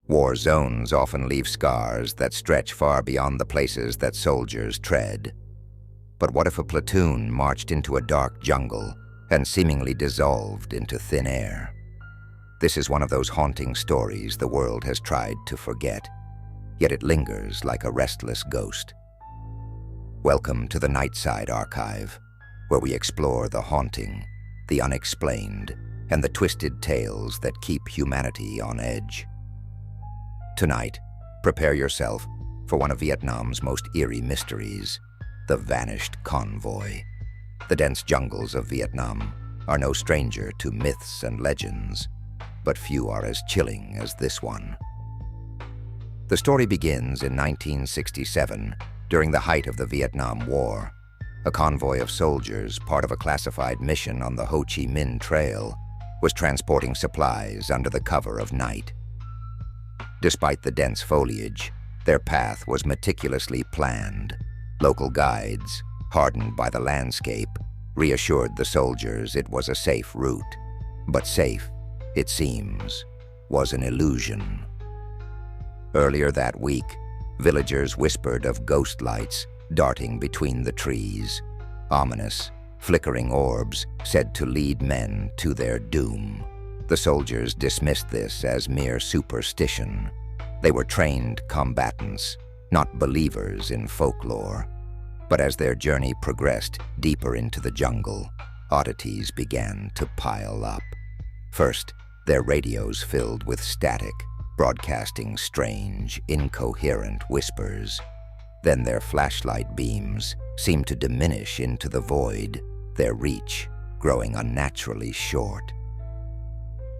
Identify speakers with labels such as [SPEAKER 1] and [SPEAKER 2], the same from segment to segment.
[SPEAKER 1] War zones often leave scars that stretch far beyond the places that soldiers tread. But what if a platoon marched into a dark jungle and seemingly dissolved into thin air? This is one of those haunting stories the world has tried to forget, yet it lingers like a restless ghost. Welcome to the Nightside Archive, where we explore the haunting, the unexplained, and the twisted tales that keep humanity on edge. Tonight, prepare yourself for one of Vietnam's most eerie mysteries, the Vanished Convoy. The dense jungles of Vietnam are no stranger to myths and legends, but few are as chilling as this one. The story begins in 1967, during the height of the Vietnam War. A convoy of soldiers, part of a classified mission on the Ho Chi Minh Trail, was transporting supplies under the cover of night. Despite the dense foliage, their path was meticulously planned. Local guides, hardened by the landscape, reassured the soldiers it was a safe route. But safe, it seems, was an illusion. Earlier that week, villagers whispered of ghost lights darting between the trees, ominous, flickering orbs said to lead men to their doom. The soldiers dismissed this as mere superstition. They were trained combatants, not believers in folklore. But as their journey progressed deeper into the jungle, oddities began to pile up. First, their radios filled with static, broadcasting strange, incoherent whispers. Then their flashlight beams seemed to diminish into the void, their reach growing unnaturally short.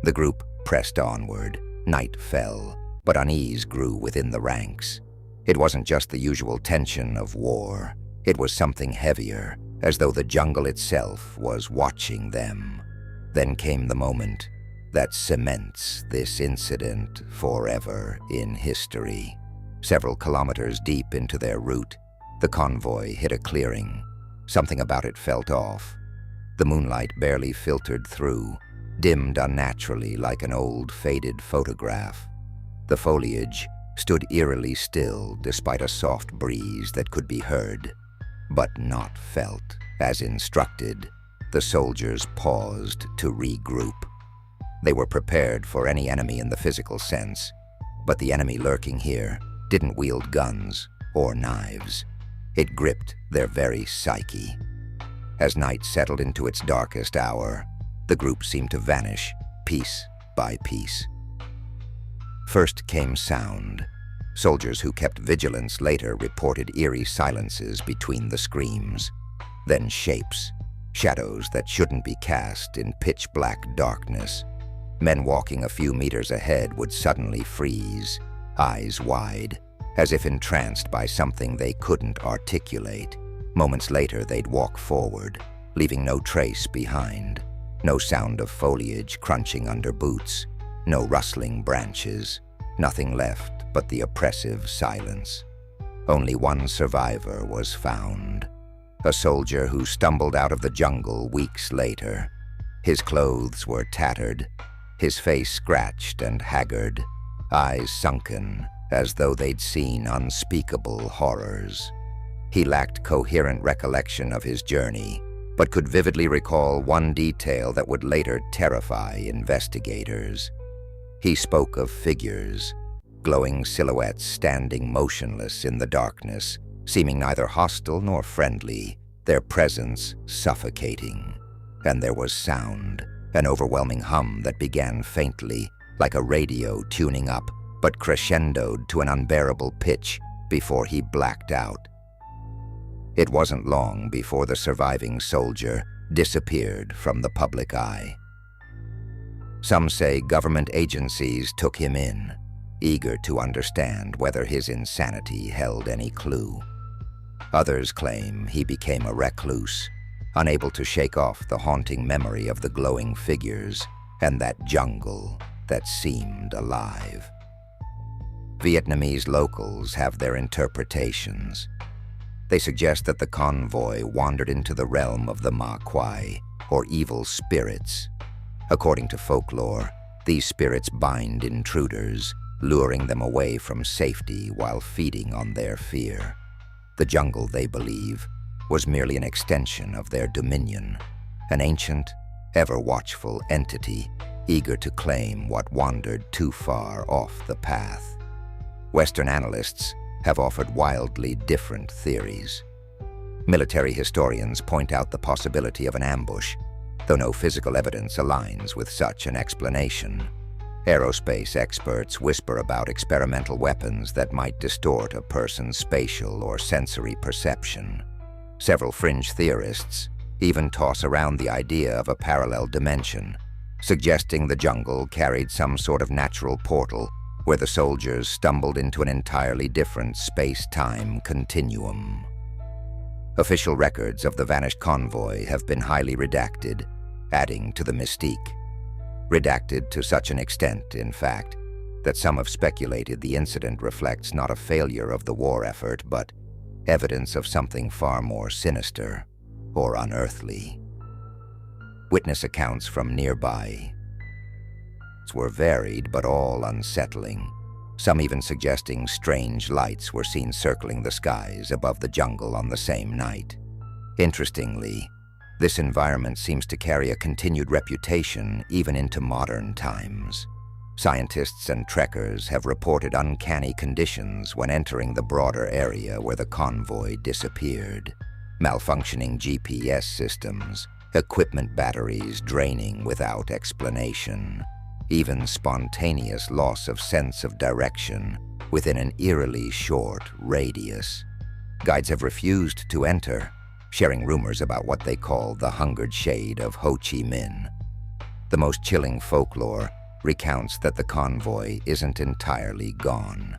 [SPEAKER 1] The group pressed onward. Night fell, but unease grew within the ranks. It wasn't just the usual tension of war. It was something heavier, as though the jungle itself was watching them. Then came the moment that cements this incident forever in history. Several kilometers deep into their route, the convoy hit a clearing. Something about it felt off. The moonlight barely filtered through, dimmed unnaturally like an old, faded photograph. The foliage stood eerily still despite a soft breeze that could be heard, but not felt. As instructed, the soldiers paused to regroup. They were prepared for any enemy in the physical sense, but the enemy lurking here didn't wield guns or knives. It gripped their very psyche. As night settled into its darkest hour, the group seemed to vanish, piece by piece. First came sound. Soldiers who kept vigilance later reported eerie silences between the screams. Then shapes, shadows that shouldn't be cast in pitch-black darkness. Men walking a few meters ahead would suddenly freeze, eyes wide, as if entranced by something they couldn't articulate. Moments later, they'd walk forward, leaving no trace behind. No sound of foliage crunching under boots, no rustling branches, nothing left but the oppressive silence. Only one survivor was found, a soldier who stumbled out of the jungle weeks later. His clothes were tattered, his face scratched and haggard, eyes sunken as though they'd seen unspeakable horrors. He lacked coherent recollection of his journey, but could vividly recall one detail that would later terrify investigators. He spoke of figures, glowing silhouettes standing motionless in the darkness, seeming neither hostile nor friendly, their presence suffocating. And there was sound, an overwhelming hum that began faintly, like a radio tuning up, but crescendoed to an unbearable pitch before he blacked out. It wasn't long before the surviving soldier disappeared from the public eye. Some say government agencies took him in, eager to understand whether his insanity held any clue. Others claim he became a recluse, unable to shake off the haunting memory of the glowing figures and that jungle that seemed alive. Vietnamese locals have their interpretations. They suggest that the convoy wandered into the realm of the maai, or evil spirits. According to folklore, these spirits bind intruders, luring them away from safety while feeding on their fear. The jungle, they believe, was merely an extension of their dominion, an ancient, ever-watchful entity eager to claim what wandered too far off the path. Western analysts have offered wildly different theories. Military historians point out the possibility of an ambush, though no physical evidence aligns with such an explanation. Aerospace experts whisper about experimental weapons that might distort a person's spatial or sensory perception. Several fringe theorists even toss around the idea of a parallel dimension, suggesting the jungle carried some sort of natural portal where the soldiers stumbled into an entirely different space-time continuum. Official records of the Vanished Convoy have been highly redacted, adding to the mystique. Redacted to such an extent, in fact, that some have speculated the incident reflects not a failure of the war effort, but evidence of something far more sinister or unearthly. Witness accounts from nearby were varied but all unsettling, some even suggesting strange lights were seen circling the skies above the jungle on the same night. Interestingly, this environment seems to carry a continued reputation even into modern times. Scientists and trekkers have reported uncanny conditions when entering the broader area where the convoy disappeared. Malfunctioning GPS systems, equipment batteries draining without explanation, even spontaneous loss of sense of direction within an eerily short radius. Guides have refused to enter, sharing rumors about what they call the hungered shade of Ho Chi Minh. The most chilling folklore recounts that the convoy isn't entirely gone.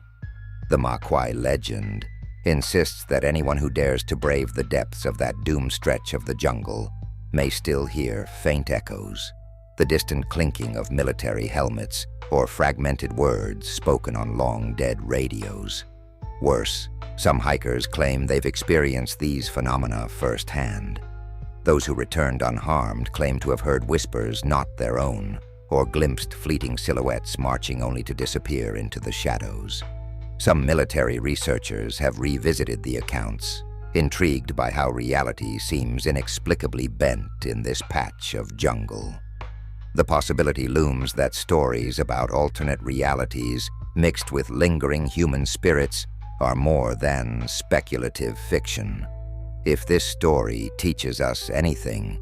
[SPEAKER 1] The maai legend insists that anyone who dares to brave the depths of that doomed stretch of the jungle may still hear faint echoes, the distant clinking of military helmets or fragmented words spoken on long-dead radios. Worse, some hikers claim they've experienced these phenomena firsthand. Those who returned unharmed claim to have heard whispers not their own, or glimpsed fleeting silhouettes marching only to disappear into the shadows. Some military researchers have revisited the accounts, intrigued by how reality seems inexplicably bent in this patch of jungle. The possibility looms that stories about alternate realities mixed with lingering human spirits are more than speculative fiction. If this story teaches us anything,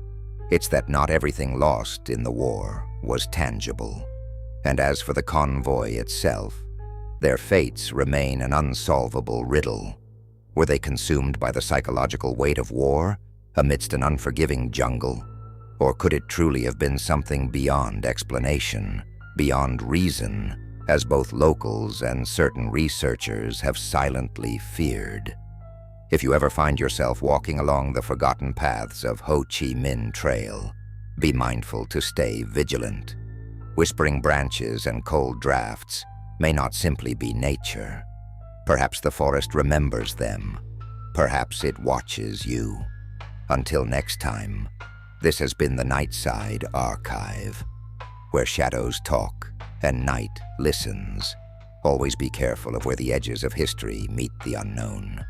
[SPEAKER 1] it's that not everything lost in the war was tangible. And as for the convoy itself, their fates remain an unsolvable riddle. Were they consumed by the psychological weight of war amidst an unforgiving jungle? Or could it truly have been something beyond explanation, beyond reason, as both locals and certain researchers have silently feared? If you ever find yourself walking along the forgotten paths of Ho Chi Minh Trail, be mindful to stay vigilant. Whispering branches and cold drafts may not simply be nature. Perhaps the forest remembers them. Perhaps it watches you. Until next time, this has been the Nightside Archive, where shadows talk and night listens. Always be careful of where the edges of history meet the unknown.